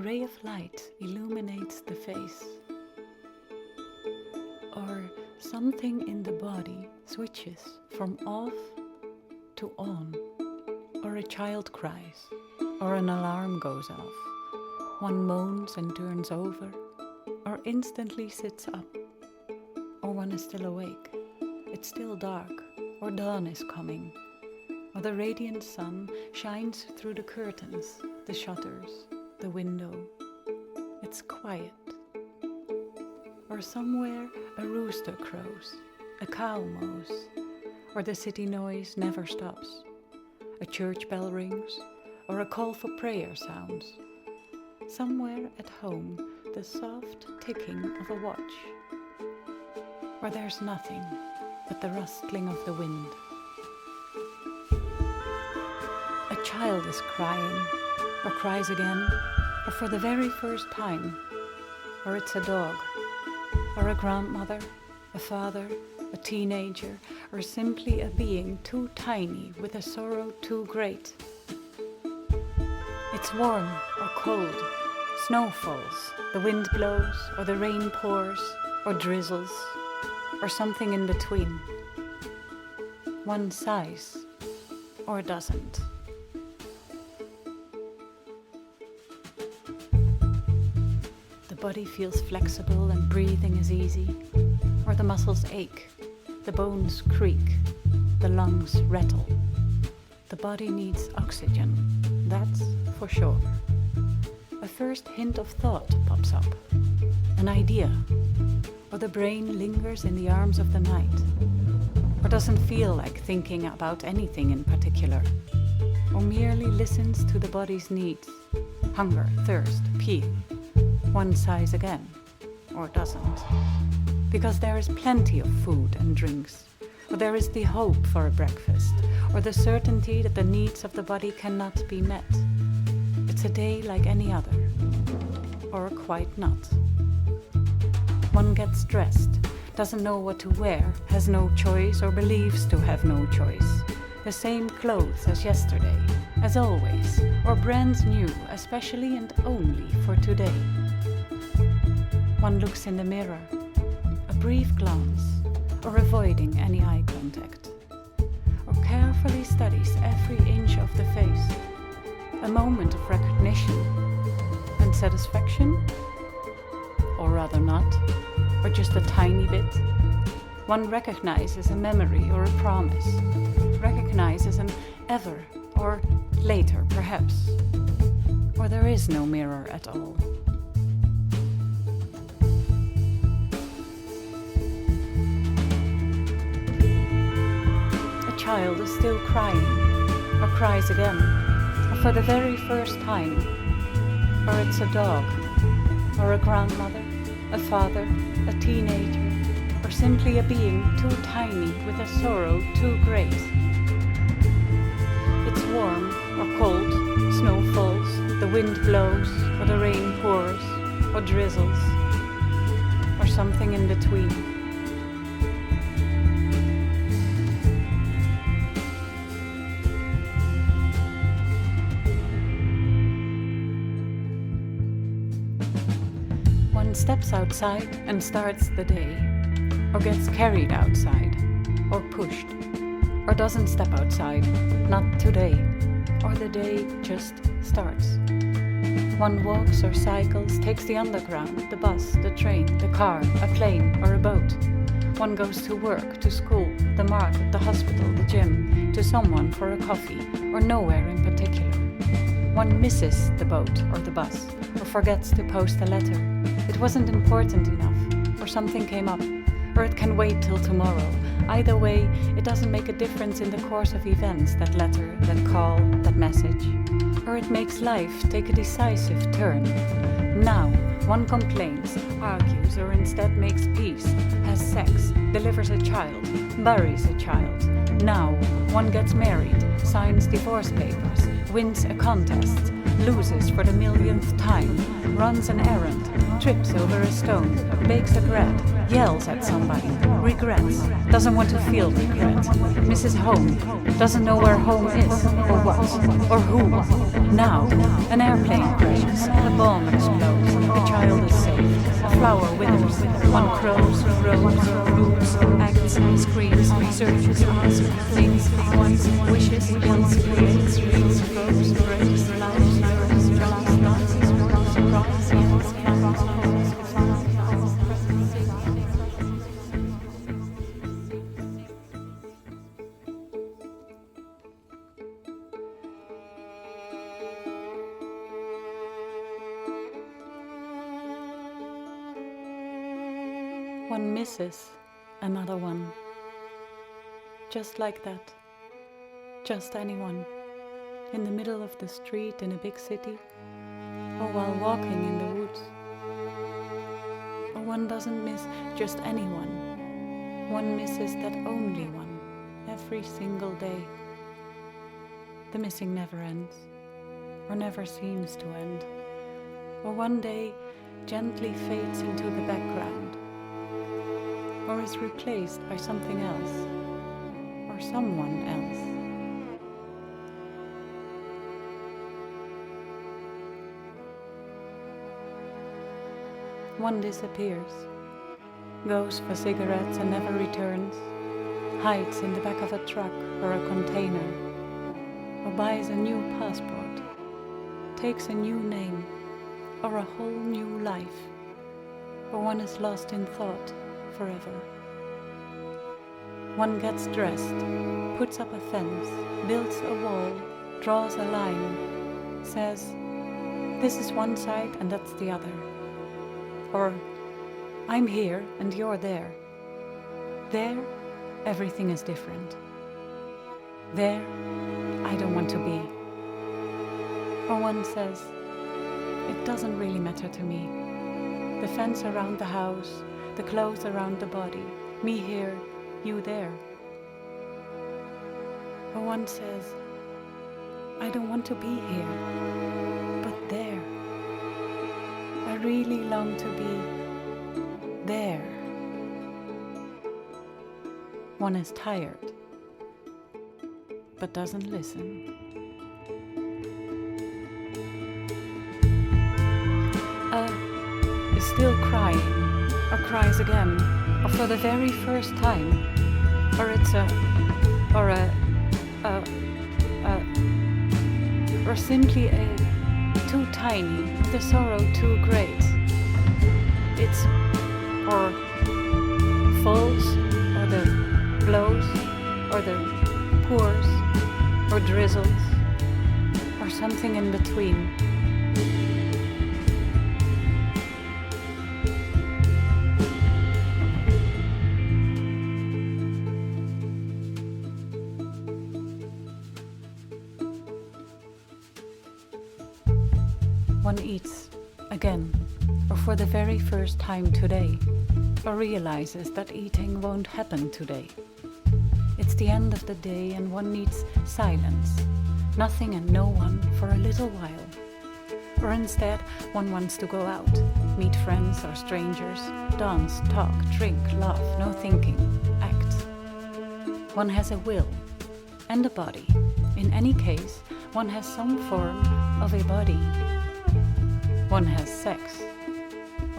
ray of light illuminates the face. Or something in the body switches from off to on. Or a child cries, or an alarm goes off. One moans and turns over, or instantly sits up. Or one is still awake, it's still dark, or dawn is coming. Or the radiant sun shines through the curtains, the shutters, the window. It's quiet. Or somewhere a rooster crows, a cow mows, or the city noise never stops. A church bell rings, or a call for prayer sounds. Somewhere at home, the soft ticking of a watch. Or there's nothing but the rustling of the wind. A child is crying, or cries again, or for the very first time. Or it's a dog, or a grandmother, a father, a teenager, or simply a being too tiny with a sorrow too great. It's warm or cold, snow falls, the wind blows, or the rain pours, or drizzles, or something in between. One sighs, or doesn't. The body feels flexible and breathing is easy, or the muscles ache, the bones creak, the lungs rattle. The body needs oxygen, that's for sure. A first hint of thought pops up, an idea, or the brain lingers in the arms of the night, or doesn't feel like thinking about anything in particular, or merely listens to the body's needs, hunger, thirst, peeing. One sighs again, or doesn't, because there is plenty of food and drinks, or there is the hope for a breakfast, or the certainty that the needs of the body cannot be met. It's a day like any other, or quite not. One gets dressed, doesn't know what to wear, has no choice or believes to have no choice. The same clothes as yesterday, as always, or brand new, especially and only for today. One looks in the mirror, a brief glance, or avoiding any eye contact, or carefully studies every inch of the face. A moment of recognition and satisfaction, or rather not, or just a tiny bit. One recognizes a memory or a promise, recognizes an ever or later perhaps, or there is no mirror at all. A child is still crying, or cries again, or for the very first time, or it's a dog, or a grandmother, a father, a teenager, or simply a being too tiny with a sorrow too great. It's warm or cold, snow falls, the wind blows, or the rain pours, or drizzles, or something in between. One steps outside and starts the day, or gets carried outside, or pushed, or doesn't step outside, not today, or the day just starts. One walks or cycles, takes the underground, the bus, the train, the car, a plane, or a boat. One goes to work, to school, the market, the hospital, the gym, to someone for a coffee, or nowhere in particular. One misses the boat or the bus, or forgets to post a letter. It wasn't important enough, or something came up, or it can wait till tomorrow. Either way, it doesn't make a difference in the course of events, that letter, that call, that message. Or it makes life take a decisive turn. Now, one complains, argues, or instead makes peace, has sex, delivers a child, buries a child. Now, one gets married, signs divorce papers, wins a contest, loses for the millionth time, runs an errand, trips over a stone, bakes a bread, yells at somebody, regrets, doesn't want to feel regret, misses home, doesn't know where home is, or what, or who. Now, an airplane crashes, a bomb explodes, a child is saved, a flower withers, one crows, rows, roots, acts, screams, searches, asks, thinks, wants, wishes, wills, creates, reads, grows, breaks, loves, learns, loves, dances, runs, cries, yells, one misses another one. Just like that. Just anyone. In the middle of the street in a big city, or while walking in the woods. Or one doesn't miss just anyone. One misses that only one, every single day. The missing never ends, or never seems to end. Or one day gently fades into the background, or is replaced by something else, or someone else. One disappears, goes for cigarettes and never returns, hides in the back of a truck or a container, or buys a new passport, takes a new name, or a whole new life, or one is lost in thought forever. One gets dressed, puts up a fence, builds a wall, draws a line, says, this is one side and that's the other. Or, I'm here and you're there. There, everything is different. There, I don't want to be. Or one says, it doesn't really matter to me. The fence around the house, the clothes around the body, me here, you there. Or one says, I don't want to be here, but there. I really long to be there. One is tired, but doesn't listen. Is still crying, or cries again, or for the very first time, or it's or simply too tiny, the sorrow too great. It's or falls, or the blows, or the pours, or drizzles, or something in between. One eats again, or for the very first time today, or realizes that eating won't happen today. It's the end of the day and one needs silence, nothing and no one for a little while. Or instead, one wants to go out, meet friends or strangers, dance, talk, drink, laugh, no thinking, act. One has a will and a body. In any case, one has some form of a body. One has sex,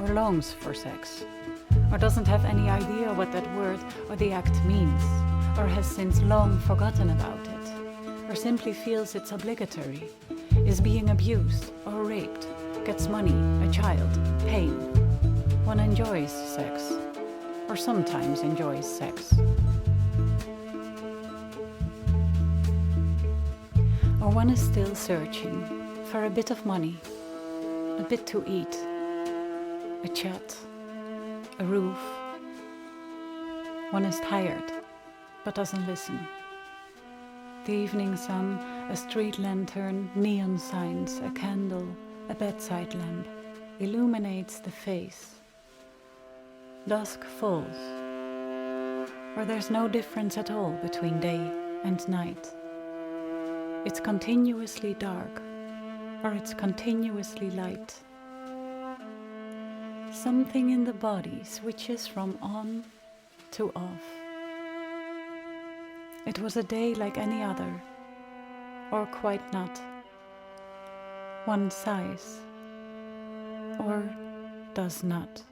or longs for sex, or doesn't have any idea what that word or the act means, or has since long forgotten about it, or simply feels it's obligatory, is being abused or raped, gets money, a child, pain. One enjoys sex, or sometimes enjoys sex. Or one is still searching for a bit of money, a bit to eat, a chat, a roof. One is tired, but doesn't listen. The evening sun, a street lantern, neon signs, a candle, a bedside lamp, illuminates the face. Dusk falls, or there's no difference at all between day and night. It's continuously dark, or it's continuously light. Something in the body switches from on to off. It was a day like any other, or quite not. One sighs, or does not.